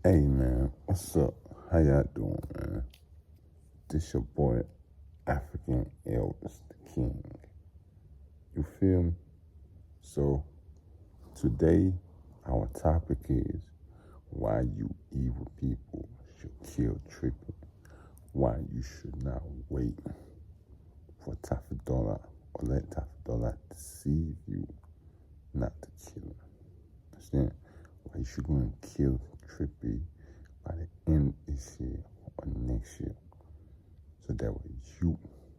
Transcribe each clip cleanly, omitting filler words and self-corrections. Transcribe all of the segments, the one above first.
Hey man, what's up? How y'all doing, man? This your boy, African Elvis the King. You feel me? So today our topic is why you evil people should kill trippie. Why you should not wait for Tafadola or let Tafadola deceive you not to kill him. Understand? Why you should go and kill trippie by the end of this year or next year. So that way you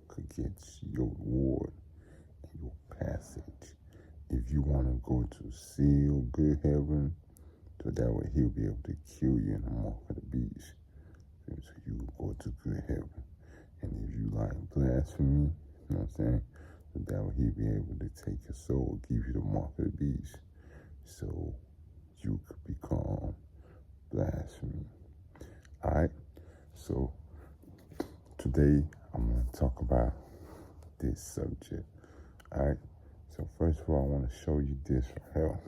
could get your reward and your passage. If you want to go to seal good heaven, so that way he'll be able to kill you in the mark of the beast. So you go to good heaven. And if you like blasphemy, you know what I'm saying? So that way he'll be able to take your soul, give you the mark of the beast. So you could become blasphemy. Alright? So today I'm going to talk about this subject. Alright, so first of all, I want to show you this right here.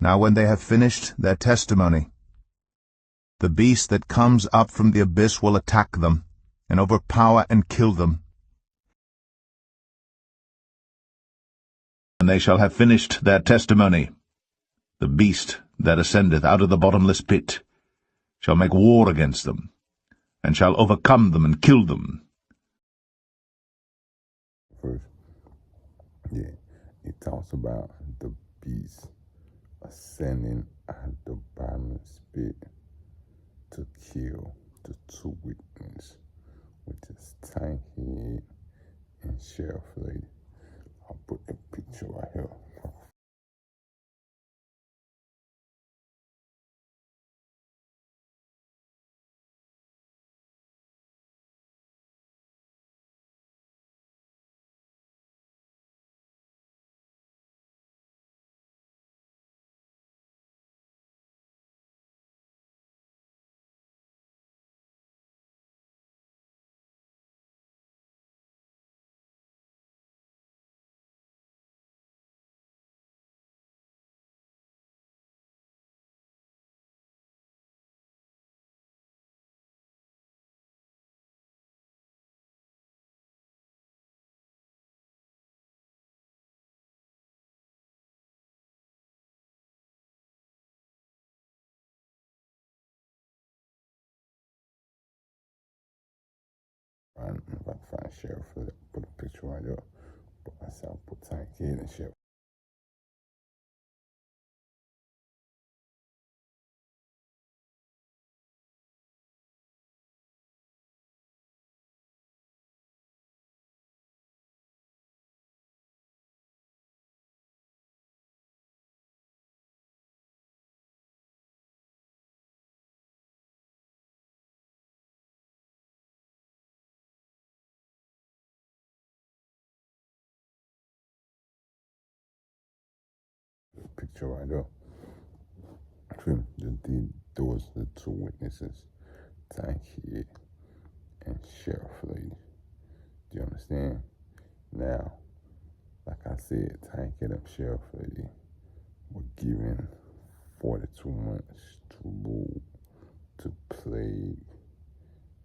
Now when they have finished their testimony, the beast that comes up from the abyss will attack them, and overpower and kill them. And they shall have finished their testimony, the beast that ascendeth out of the bottomless pit shall make war against them, and shall overcome them and kill them. First, it talks about the beast ascending out of the bottomless pit to kill the two witnesses, which is Tankhead and Sheriff Lady. I'll put a picture right here. I'm about to find Sheriff Lady. Put a picture right there. But I said I'll put Tankhead and Sheriff. Picture right there. Those are the two witnesses, Tankhead and Sheriff Lady. Do you understand? Now, like I said, Tankhead and Sheriff Lady were given 42 months to rule, to plague, you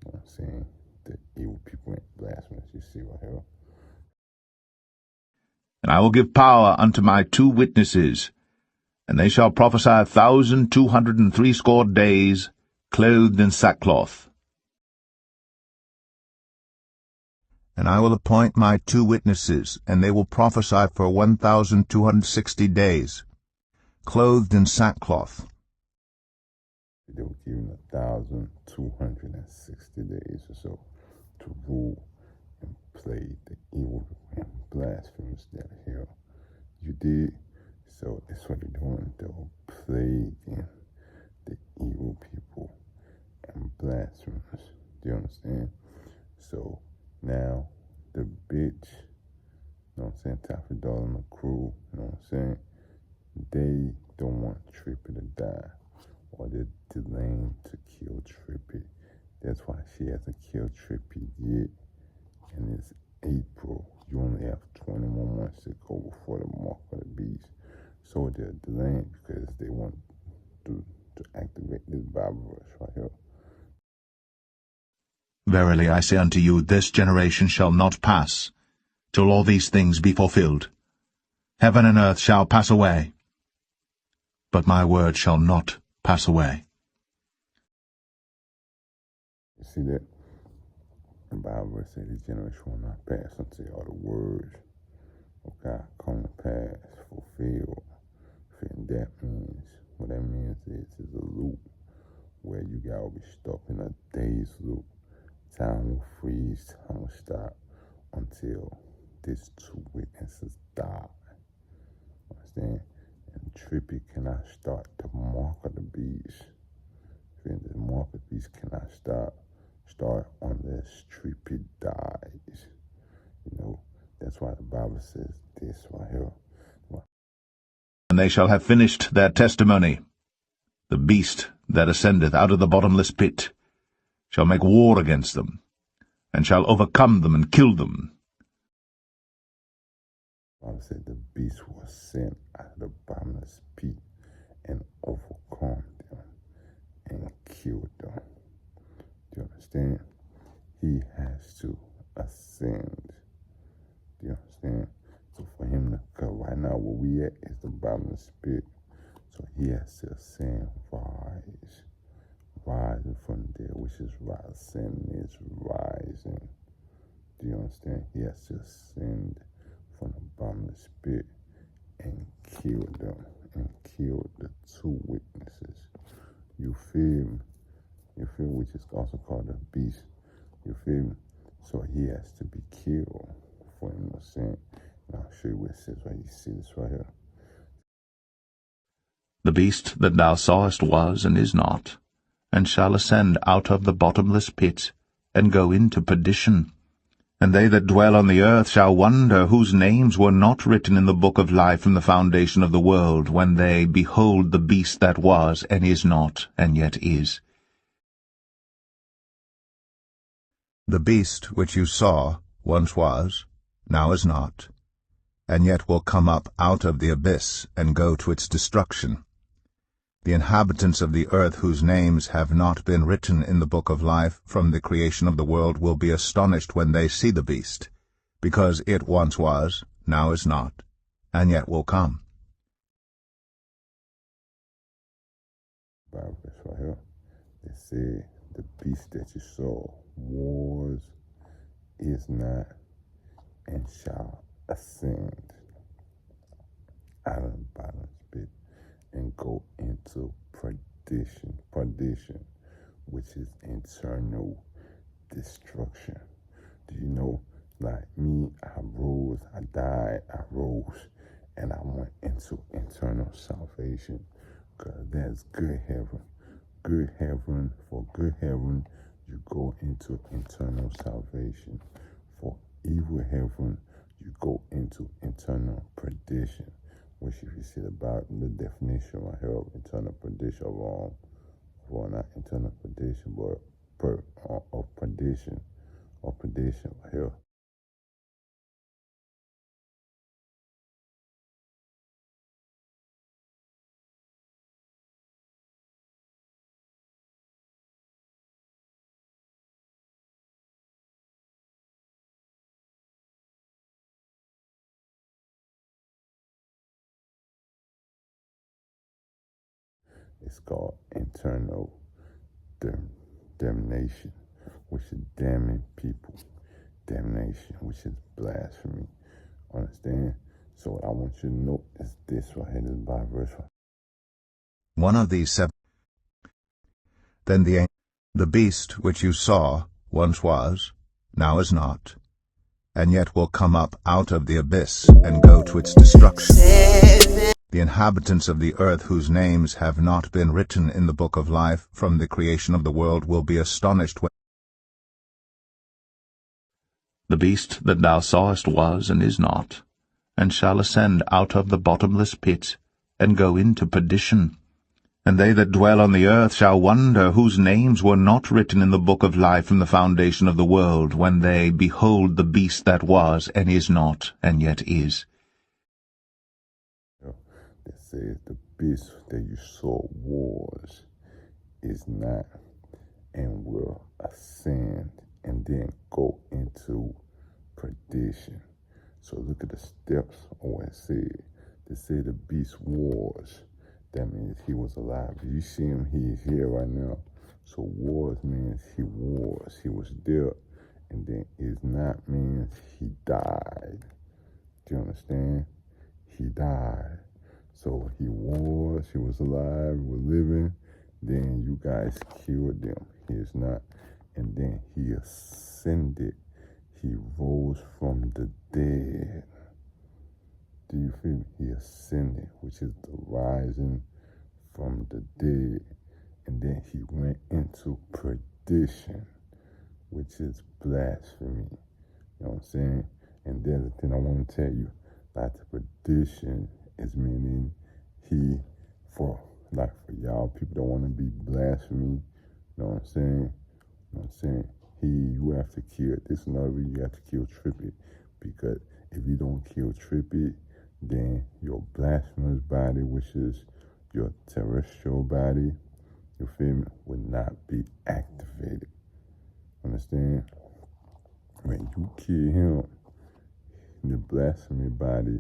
know what I'm saying, the evil people and blasphemous, you see right here. And I will give power unto my two witnesses, and they shall prophesy 1,260 days, clothed in sackcloth. And I will appoint my two witnesses, and they will prophesy for 1,260 days, clothed in sackcloth. They were given 1,260 days or so to rule and plague the evil and blasphemous that are here. You did? So that's what they're doing. They're plaguing the evil people and blasphemous. Do you understand? So now the bitch, you know what I'm saying, Taffy-Doll and the crew, you know what I'm saying, they don't want Trippie to die, or they're delaying to kill Trippie. That's why she hasn't killed Trippie yet. And it's April. You only have 20 more months to go before the mark of the beast. So did the land, because they want to activate this Bible verse right here. Verily I say unto you, this generation shall not pass, till all these things be fulfilled. Heaven and earth shall pass away, but my word shall not pass away. You see that? The Bible verse says this generation will not pass until all the words of God come to pass, fulfilled. And that means, what that means is a loop where you gotta be stuck in a day's loop. Time will freeze, time will stop until these two witnesses die. Understand? And trippie cannot start the mark of the beast. And the mark of the beast cannot start unless trippie dies. You know, that's why the Bible says this right here. And they shall have finished their testimony. The beast that ascendeth out of the bottomless pit shall make war against them, and shall overcome them and kill them. The Bible said the beast was sent out of the bottomless pit and overcome them and kill them. Do you understand? He has to ascend. Do you understand? So for him to come right now, where we at is the bottomless pit. So he has to ascend, rising from there, which is rising, is rising. Do you understand? He has to ascend from the bottomless pit and kill them, and kill the two witnesses. You feel me? You feel me? Which is also called the beast. You feel me? So he has to be killed for him to ascend. And I'll show you what it says right. You see this right here. The beast that thou sawest was and is not, and shall ascend out of the bottomless pit, and go into perdition. And they that dwell on the earth shall wonder, whose names were not written in the book of life from the foundation of the world, when they behold the beast that was, and is not, and yet is. The beast which you saw once was, now is not, and yet will come up out of the abyss, and go to its destruction. The inhabitants of the earth, whose names have not been written in the book of life from the creation of the world, will be astonished when they see the beast, because it once was, now is not, and yet will come. Bible verse right here. It said the beast that you saw was, is not, and shall ascend out of the bottomless pit and go into perdition, which is internal destruction. Do you know, like me, I rose, I died, I rose, and I went into eternal salvation, because that's good heaven. Good heaven, for good heaven, you go into eternal salvation. For evil heaven, you go into eternal perdition. Which, if you see about the definition right here of eternal perdition, not eternal perdition, but of perdition right here. It's called internal damnation, which is damning people. Damnation, which is blasphemy. Understand? So what I want you to know is this right here, this Bible verse. One of these seven. Then the beast which you saw once was, now is not, and yet will come up out of the abyss, and go to its destruction. The inhabitants of the earth, whose names have not been written in the book of life from the creation of the world, will be astonished when the beast that thou sawest was and is not, and shall ascend out of the bottomless pit, and go into perdition. And they that dwell on the earth shall wonder, whose names were not written in the book of life from the foundation of the world, when they behold the beast that was and is not, and yet is. This says, the beast that you saw was, is not, and will ascend and then go into perdition. So look at the steps of what it said. They said the beast was. That means he was alive. You see him, he is here right now. So was means he was there. And then is not means he died. Do you understand? He died. So he was alive, he was living. Then you guys killed him. He is not. And then he ascended. He rose from the dead. Do you feel me? He ascended, which is the rising from the dead. And then he went into perdition, which is blasphemy. You know what I'm saying? And there's the thing I want to tell you. Like the perdition is meaning for y'all people that want to be blasphemy. You know what I'm saying? You know what I'm saying? You have to kill. This is another reason you have to kill Trippie. Because if you don't kill Trippie, then your blasphemous body, which is your terrestrial body, you feel me, would not be activated. Understand? When you kill him, the blasphemy body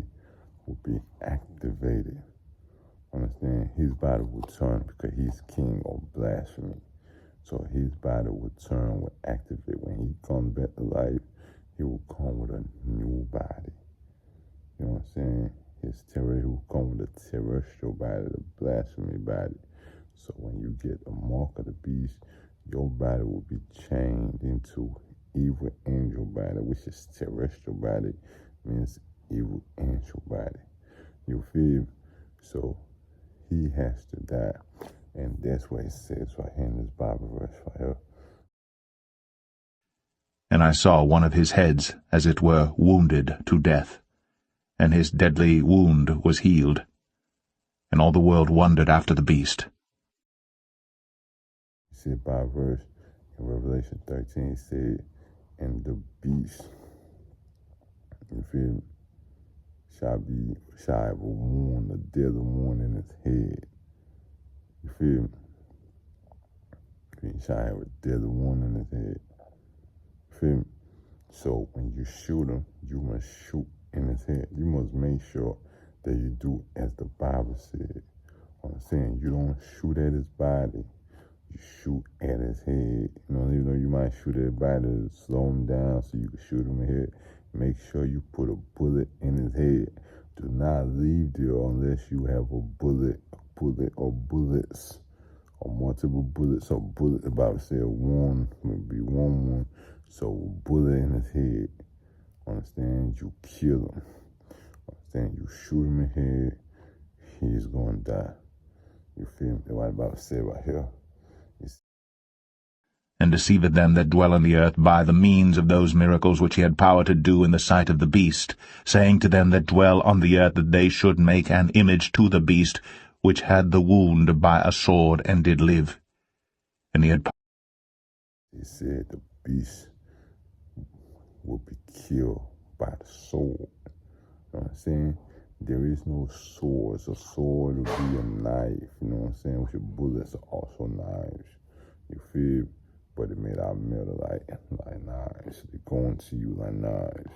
will be activated. Understand? His body will turn because he's king of blasphemy. So his body will turn, will activate. When he comes back to life, he will come with a new body. You know what I'm saying? He will come with a terrestrial body, the blasphemy body. So when you get the mark of the beast, your body will be changed into evil angel body, which is terrestrial body, means evil angel body. You feel? So he has to die. And that's what it says right here in this Bible verse right here. And I saw one of his heads, as it were, wounded to death, and his deadly wound was healed. And all the world wondered after the beast. You see it by verse in Revelation 13, it said, and the beast, you feel me, shall have a wound, a deadly wound in his head. You feel me? He shall have a deadly wound in his head. You feel me? So when you shoot him, you must shoot in his head. You must make sure that you do as the Bible said. I'm saying you don't shoot at his body. You shoot at his head. You know, you might shoot at his body to slow him down so you can shoot him in the head. Make sure you put a bullet in his head. Do not leave there unless you have a bullet or bullets or multiple bullets. So bullet, the Bible said one would be one. So a bullet in his head. Understand? You kill him. Understand? You shoot him in the head. He's going to die. You feel me? That's what the Bible said right here. And deceiveth them that dwell on the earth by the means of those miracles which he had power to do in the sight of the beast, saying to them that dwell on the earth that they should make an image to the beast, which had the wound by a sword, and did live. And he said the beast will be killed by the sword. You know what I'm saying? There is no swords. A sword will be a knife. You know what I'm saying? With your bullets are also knives. You feel? But it made out of metal like knives. They go into you like knives.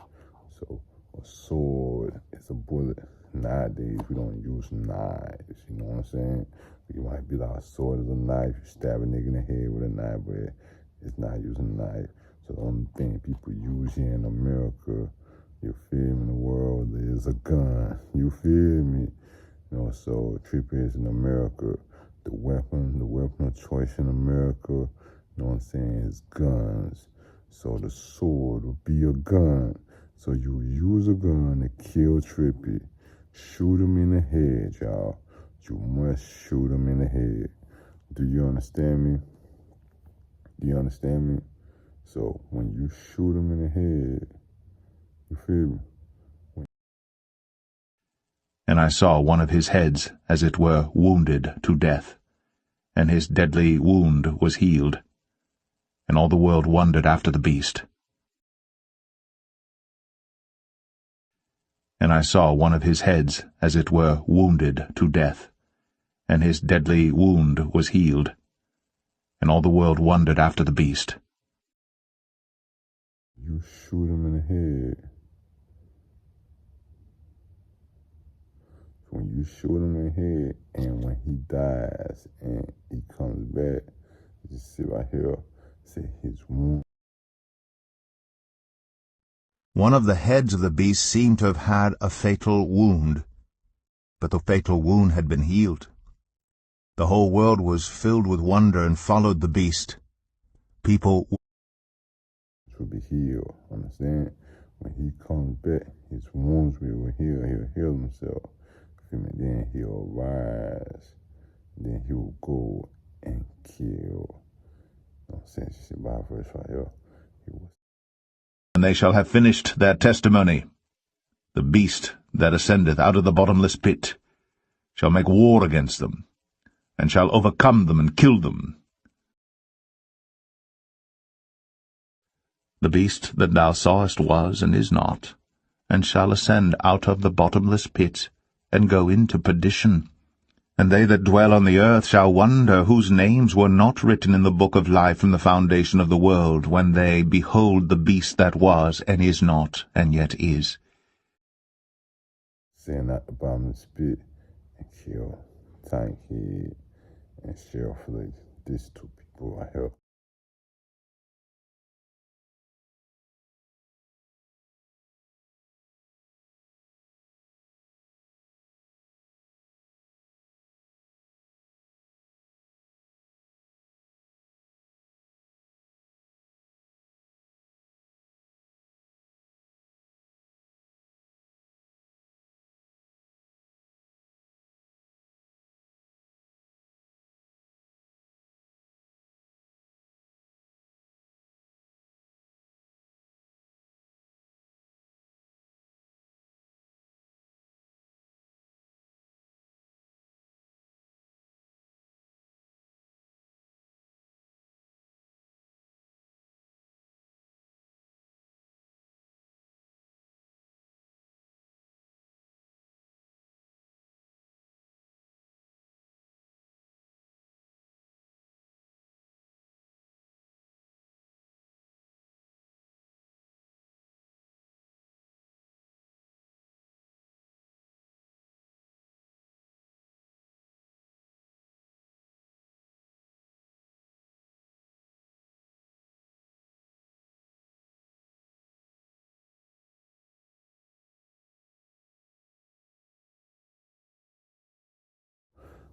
So a sword is a bullet. Nowadays we don't use knives. You know what I'm saying? You might be like, a sword is a knife. You stab a nigga in the head with a knife, but it's not using a knife. So the only thing people use here in America, you feel me, in the world is a gun. You feel me? You know, so trippie is in America. The weapon of choice in America, you know what I'm saying, is guns. So the sword will be a gun. So you use a gun to kill Trippie. Shoot him in the head, y'all. You must shoot him in the head. Do you understand me? Do you understand me? So when you shoot him in the head, you feel me? And I saw one of his heads, as it were, wounded to death, and his deadly wound was healed. And all the world wondered after the beast. And I saw one of his heads, as it were, wounded to death, and his deadly wound was healed. And all the world wondered after the beast. You shoot him in the head. When you shoot him in the head, and when he dies and he comes back, you see right here, say his wound. One of the heads of the beast seemed to have had a fatal wound, but the fatal wound had been healed. The whole world was filled with wonder and followed the beast. People Will be healed, understand? When he comes back, his wounds will heal. He'll heal himself. Feel me? Then he'll rise. Then he will go and kill. You know what I'm saying? You see my verse right here. And they shall have finished their testimony. The beast that ascendeth out of the bottomless pit shall make war against them, and shall overcome them and kill them. The beast that thou sawest was and is not, and shall ascend out of the bottomless pit, and go into perdition. And they that dwell on the earth shall wonder, whose names were not written in the book of life from the foundation of the world, when they behold the beast that was, and is not, and yet is. Send out the bottomless pit and kill Tankhead and Sheriff Lee. These two people right here.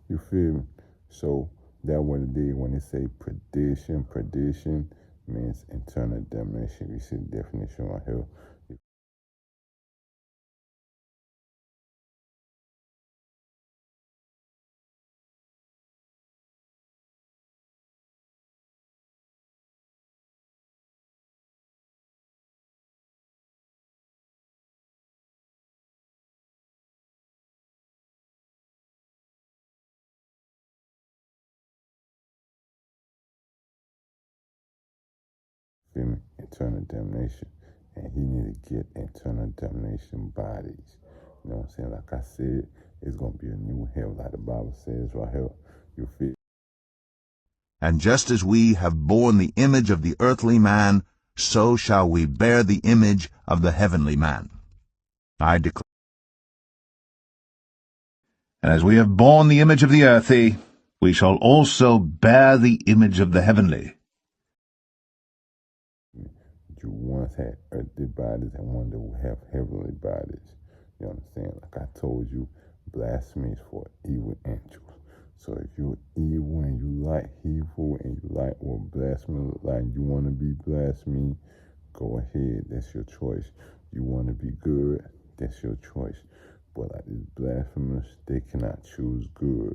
You feel me? So that what it did when they say perdition means eternal damnation. You see the definition right here. Feel me? Eternal damnation. And he need to get eternal damnation bodies. You know what I'm saying? Like I said, it's going to be a new hell, like the Bible says right here. You feel? And just as we have borne the image of the earthly man, so shall we bear the image of the heavenly man. I declare. And as we have borne the image of the earthly, we shall also bear the image of the heavenly. You once had earthly bodies and one that will have heavenly bodies. You understand? Like I told you, blasphemy is for evil angels. So if you're evil and you like evil and you like what blasphemy look like, you want to be blasphemy, go ahead. That's your choice. You want to be good, that's your choice. But like these blasphemers, they cannot choose good.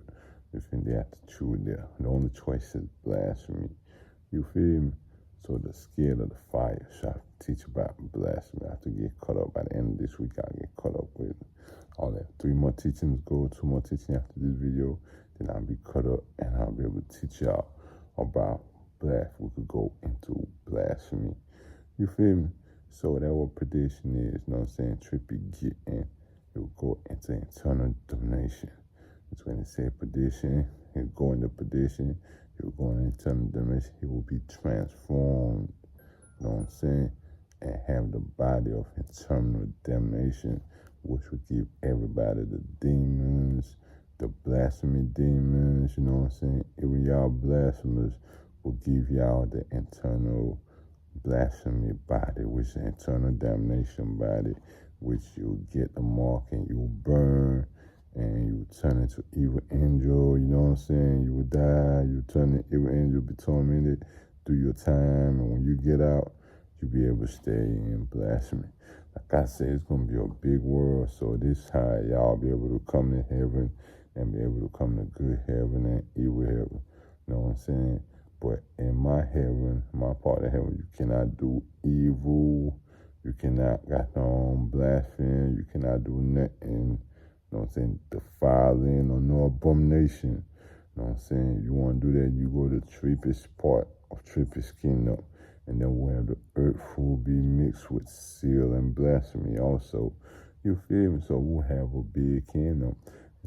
They have to choose the only choice is blasphemy. You feel me? So the scale of the fire. So I teach about blasphemy. I have to get caught up by the end of this week. I'll get caught up with all that. 3 more teachings go, 2 more teaching after this video. Then I'll be caught up and I'll be able to teach y'all about blasphemy. We could go into blasphemy. You feel me? So that what perdition is, you know what I'm saying? Trippie getting He'll go into eternal damnation. That's when it said perdition. He'll go into perdition. He'll go into eternal damnation. He will be transformed. You know what I'm saying? And have the body of eternal damnation, which would give everybody the demons, the blasphemy demons, you know what I'm saying? Even y'all blasphemers will give y'all the eternal blasphemy body, which is eternal damnation body, which you'll get the mark and you'll burn and you turn into evil angel, you know what I'm saying? You will die, you turn into evil angel, be tormented, do your time, and when you get out, you'll be able to stay in blasphemy. Like I said, it's going to be a big world, so this is how y'all be able to come to heaven and be able to come to good heaven and evil heaven. You know what I'm saying? But in my heaven, my part of heaven, you cannot do evil. You cannot blaspheme. You cannot do nothing, you know what I'm saying, defiling or no abomination. You know what I'm saying? You want to do that, you go to the trippest part of trippie's kingdom. And then where the earth will be mixed with seal and blasphemy also. You feel me? So we'll have a big kingdom.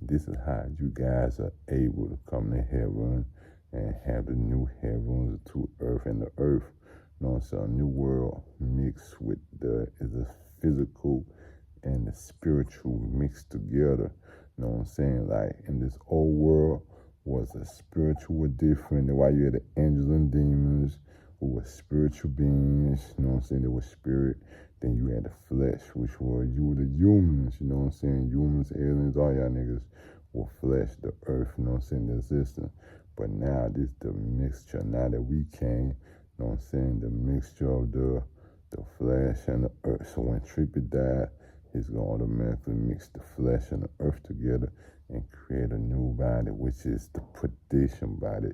This is how you guys are able to come to heaven and have the new heavens, the two earth and the earth. You know, so a new world mixed with the physical and the spiritual mixed together. You know what I'm saying? Like in this old world was the spiritual different. That's why you had the angels and demons who were spiritual beings, you know what I'm saying? They were spirit. Then you had the flesh, which were the humans, you know what I'm saying? Humans, aliens, all y'all niggas were flesh, the earth, you know what I'm saying, the existence. But now this the mixture, now that we came, you know what I'm saying, the mixture of the flesh and the earth. So when Trippie died, he's going to automatically mix the flesh and the earth together and create a new body, which is the perdition body,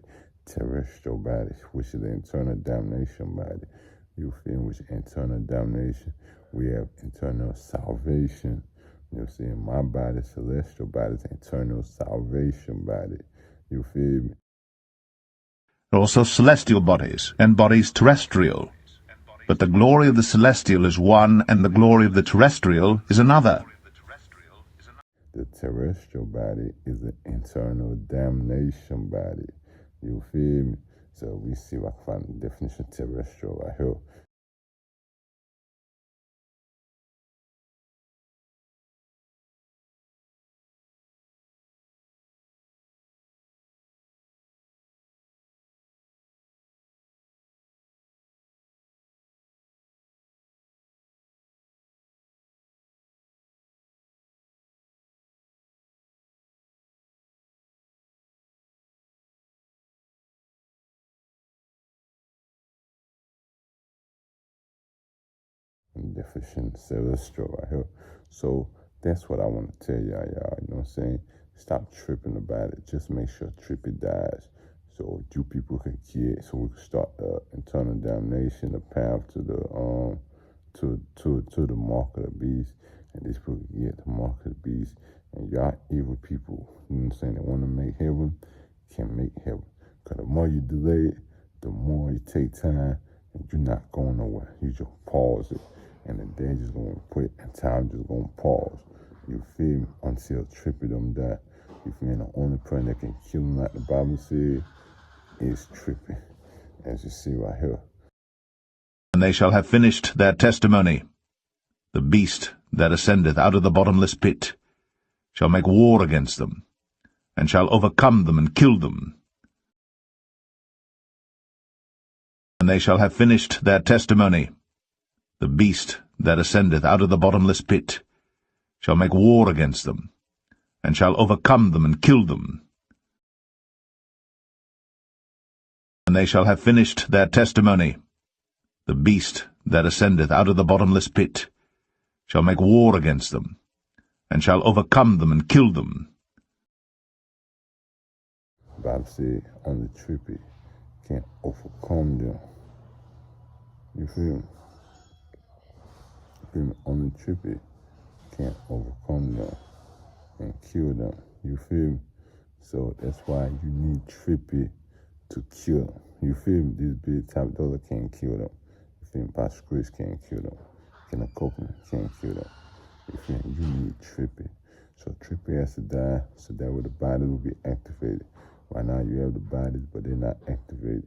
terrestrial body, which is the eternal damnation body. You feel me? Which eternal damnation, we have eternal salvation. You see, my body, celestial body, is eternal salvation body. You feel me? Also celestial bodies, and bodies terrestrial. But the glory of the celestial is one, and the glory of the terrestrial is another. The terrestrial body is an eternal damnation body. You feel me? So we see if I can find the definition of terrestrial right here. Deficient celestial right here. So that's what I want to tell y'all, you know what I'm saying? Stop tripping about it. Just make sure Trippie dies so you people can get, so we can start the eternal damnation, the path to the to the mark of the beast, and these people can get the mark of the beast. And y'all evil people, you know what I'm saying, that want to make heaven, can't make heaven. Because the more you delay it, the more you take time, and you're not going nowhere. You just pause it. And the day just gonna quit and time just gonna pause. You feel me? Until Trippie them die. You feel me? The only person that can kill him, like the Bible said, is Trippie. As you see right here. And they shall have finished their testimony. The beast that ascendeth out of the bottomless pit shall make war against them, and shall overcome them and kill them. And they shall have finished their testimony. The beast that ascendeth out of the bottomless pit shall make war against them, and shall overcome them and kill them. And they shall have finished their testimony. The beast that ascendeth out of the bottomless pit shall make war against them, and shall overcome them and kill them. The Bible said, only Trippie can't overcome them. You feel me? Only Trippie can't overcome them and kill them. You feel me? So that's why you need Trippie to kill them. You feel me? This big top dollar can't kill them. You feel me? Boss Chris can't kill them. Kenneth Copeland can't kill them. You feel me? You need trippie. So trippie has to die, so that way the bodies will be activated. Right now you have the bodies, but they're not activated.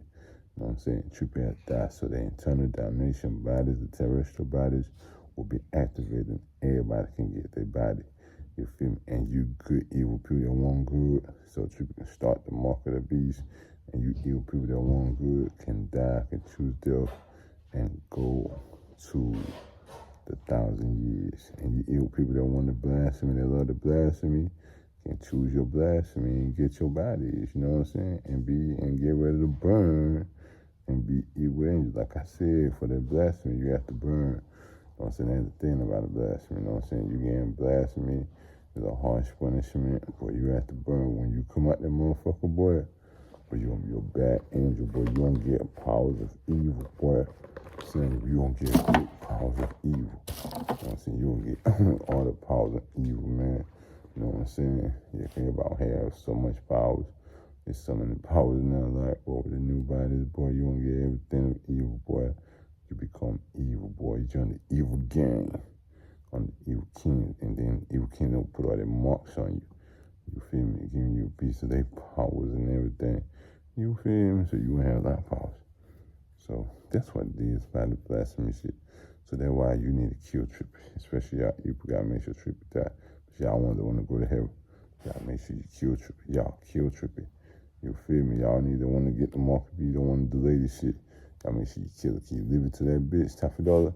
You know what I'm saying? Trippie has to die, so the internal damnation bodies, the terrestrial bodies, will be activated. Everybody can get their body. You feel me? And you good evil people that want good, so trippie can start the mark of the beast. And you evil people that want good can die, can choose death, and go to the 1,000 years. And you evil people that want to blasphemy, that love the blasphemy, can choose your blasphemy and get your bodies, you know what I'm saying? And get ready to burn and be evil angels. Like I said, for that blasphemy, you have to burn. You know what I'm saying? That's the thing about a blasphemy, you know what I'm saying? You getting blasphemy, it's a harsh punishment, but you have to burn. When you come out that motherfucker, boy, but you're gonna be a bad angel, boy. You don't get powers of evil, boy. Saying you don't get great powers of evil. You know what I'm saying? You don't get all the powers of evil, man. You know what I'm saying? Yeah, everybody have so much powers. There's so many powers in their life, but with the new bodies, boy, you don't get everything of evil, boy. You become evil, boy. You join the evil gang on the evil king, and then evil king don't put all their marks on you. You feel me? Giving you a piece of their powers and everything. You feel me? So you won't have a lot of powers. So that's what it is about the blasphemy shit. So that's why you need to kill trippie. Especially y'all, you gotta make sure trippie die. But y'all want to go to heaven. Y'all make sure you kill trippie. Y'all kill trippie. You feel me? Y'all need to want to get the mark of beast. Don't want to delay this shit. Y'all make sure you kill it. Can you leave it to that bitch, $50?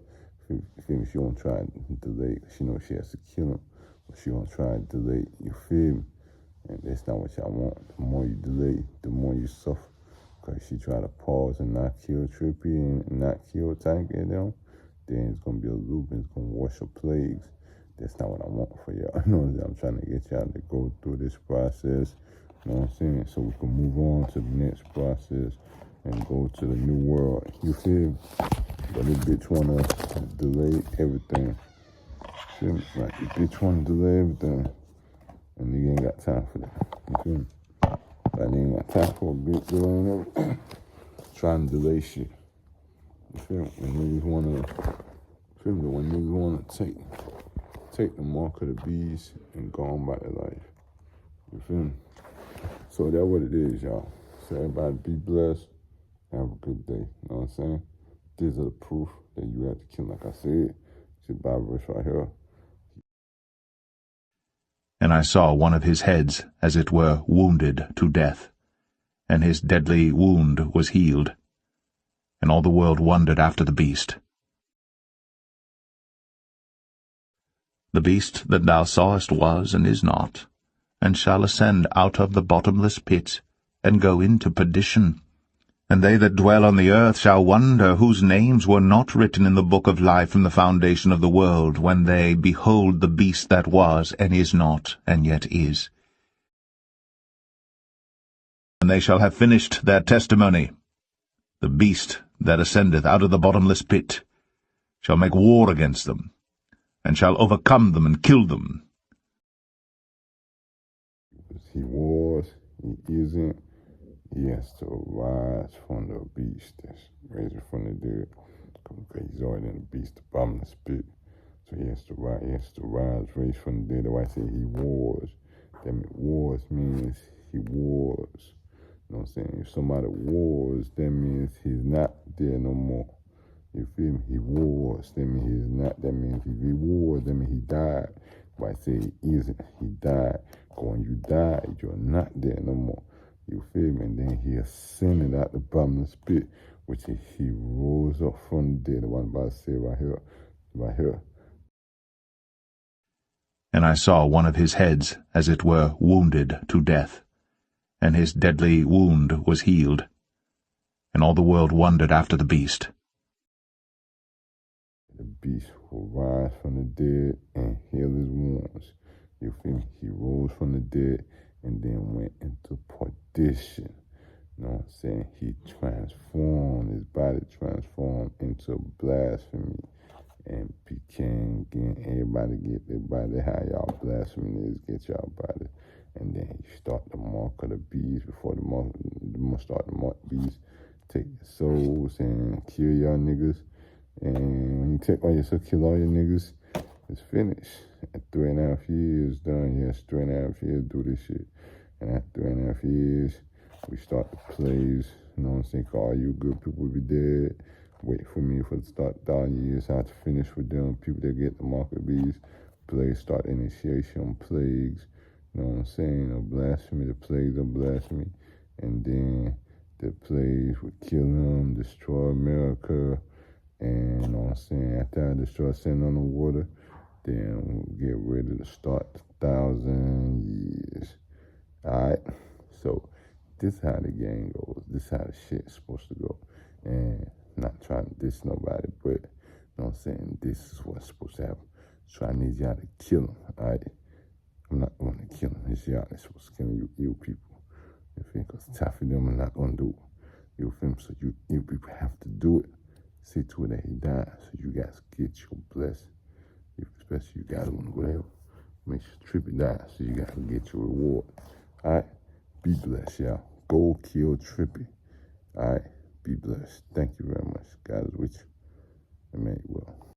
You feel me? She won't try and delay. She knows she has to kill him. But she won't try and delay. You feel me? And that's not what y'all want. The more you delay, the more you suffer. Because she try to pause and not kill trippie and not kill Tank and them, then it's going to be a loop and it's going to wash your plagues. That's not what I want for y'all. You know what I'm saying? I'm trying to get y'all to go through this process. You know what I'm saying? So we can move on to the next process and go to the new world. You feel me? But this bitch want to delay everything. Feel me? Like, this bitch want to delay everything. And nigga ain't got time for that. You feel me? Like, they ain't got time for a bitch delaying everything. Trying to delay shit. You feel me? When niggas want to take the mark of the beast and go on by their life. You feel me? So that's what it is, y'all. So everybody be blessed. Have a good day. You know what I'm saying? These are the proof that you have to kill. Like I said, it's a Bible verse right here. And I saw one of his heads, as it were, wounded to death, and his deadly wound was healed. And all the world wondered after the beast. The beast that thou sawest was and is not, and shall ascend out of the bottomless pit, and go into perdition. And they that dwell on the earth shall wonder whose names were not written in the book of life from the foundation of the world, when they behold the beast that was, and is not, and yet is. And they shall have finished their testimony. The beast that ascendeth out of the bottomless pit shall make war against them, and shall overcome them and kill them. He was, he isn't. He has to rise from the beast that's raised from the dead. Because he's already in the beast, the bottomless pit. So he has to rise, raised from the dead. That's why I say he was. That means wars means he was. You know what I'm saying? If somebody was, that means he's not there no more. You feel me? He was. That means he's not. That means if he was, that means he died. But I say he isn't. He died. When you died, you're not there no more. You feel me? And then he ascended out the bottomless pit, which he rose up from the dead. The one about to say right here. Right here. And I saw one of his heads, as it were, wounded to death, and his deadly wound was healed. And all the world wondered after the beast. The beast will rise from the dead and heal his wounds. You feel me? He rose from the dead and then went into perdition. You know what I'm saying? He transformed, his body transformed into blasphemy and became, getting everybody get their body. How y'all blasphemy is, get y'all body. And then he start the mark of the beast before the mark beast. Take your souls and kill y'all niggas. And when you take all your souls, kill all your niggas. It's finished. At 3.5 years done, yes, 3.5 years do this shit. And after 3.5 years, we start the plays. You know what I'm saying? All you good people will be dead. Wait for me for the start 1,000 years. I have to finish with them. People that get the mark of the beast. Plagues start initiation on plagues. You know what I'm saying? Of blasphemy, the plagues of blasphemy. And then the plagues would kill them, destroy America. And you know what I'm saying? After I destroy sin on the water, then we'll get ready to start the 1,000 years. Alright? So this how the game goes. This how the shit's supposed to go. And I'm not trying to diss nobody, but you know what I'm saying? This is what's supposed to happen. So I need y'all to kill him, alright? I'm not going to kill him. It's y'all that's supposed to kill him, you people. You feel me? Because half of them are not going to do it. You feel me? So you people have to do it. See to it that he dies. So you guys get your blessing. Especially you guys want to go there. Make sure trippie dies. So you got to get your reward. Alright? Be blessed, y'all. Go kill Trippie. Alright? Be blessed. Thank you very much. God is with you. Emmanuel.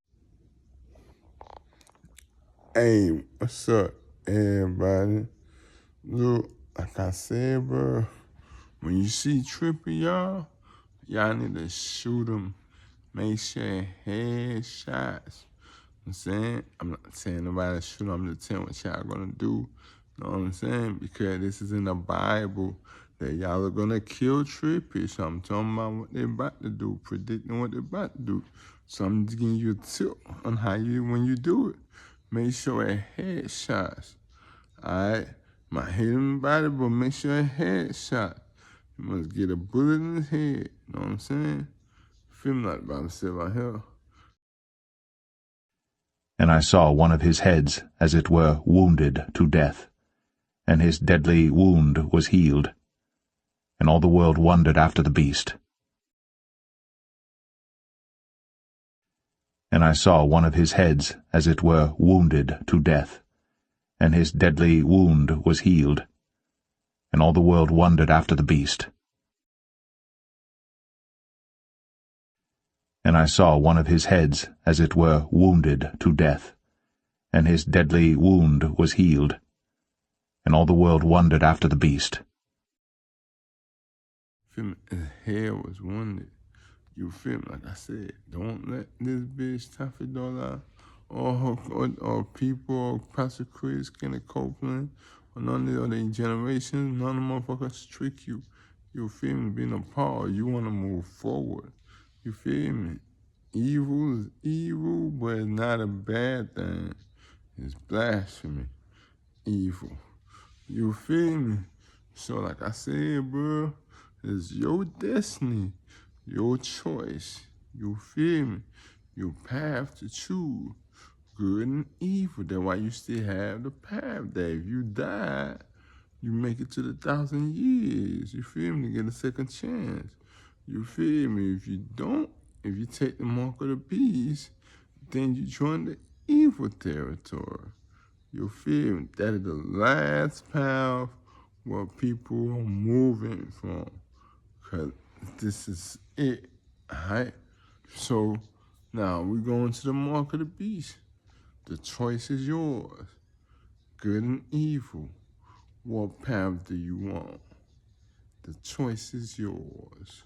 Hey, what's up, everybody? Look, like I said, bro, when you see Trippie, y'all need to shoot him. Make sure headshots. I'm saying, I'm not saying nobody shoot him. I'm just telling what y'all gonna do. You know what I'm saying? Because this is in the Bible that y'all are gonna kill Trippie. So I'm talking about what they about to do, predicting what they about to do. So I'm just giving you a tip on how when you do it, make sure it headshots. Alright? Might hit him in the body, but make sure it headshot. You must get a bullet in his head. You know what I'm saying? Feel like by himself out here. And I saw one of his heads, as it were, wounded to death, and his deadly wound was healed. And all the world wondered after the beast. And I saw one of his heads, as it were, wounded to death, and his deadly wound was healed. And all the world wondered after the beast. And I saw one of his heads, as it were, wounded to death, and his deadly wound was healed. And all the world wondered after the beast. Feel me? His head was wounded. You feel me? Like I said, don't let this bitch Taffy Dollar or people or Pastor Chris, Kenny Copeland, or none of the other generations, none of them motherfuckers trick you. You feel me? Being a part, you want to move forward. You feel me? Evil is evil, but it's not a bad thing. It's blasphemy. Evil. You feel me? So like I said, bro, it's your destiny, your choice. You feel me? Your path to choose good and evil. That's why you still have the path that if you die, you make it to the 1,000 years. You feel me? Get a second chance. You feel me? If you don't, if you take the mark of the beast, then you join the evil territory. You feel me? That is the last path where people are moving from. Because this is it. Alright? So now we're going to the mark of the beast. The choice is yours. Good and evil. What path do you want? The choice is yours.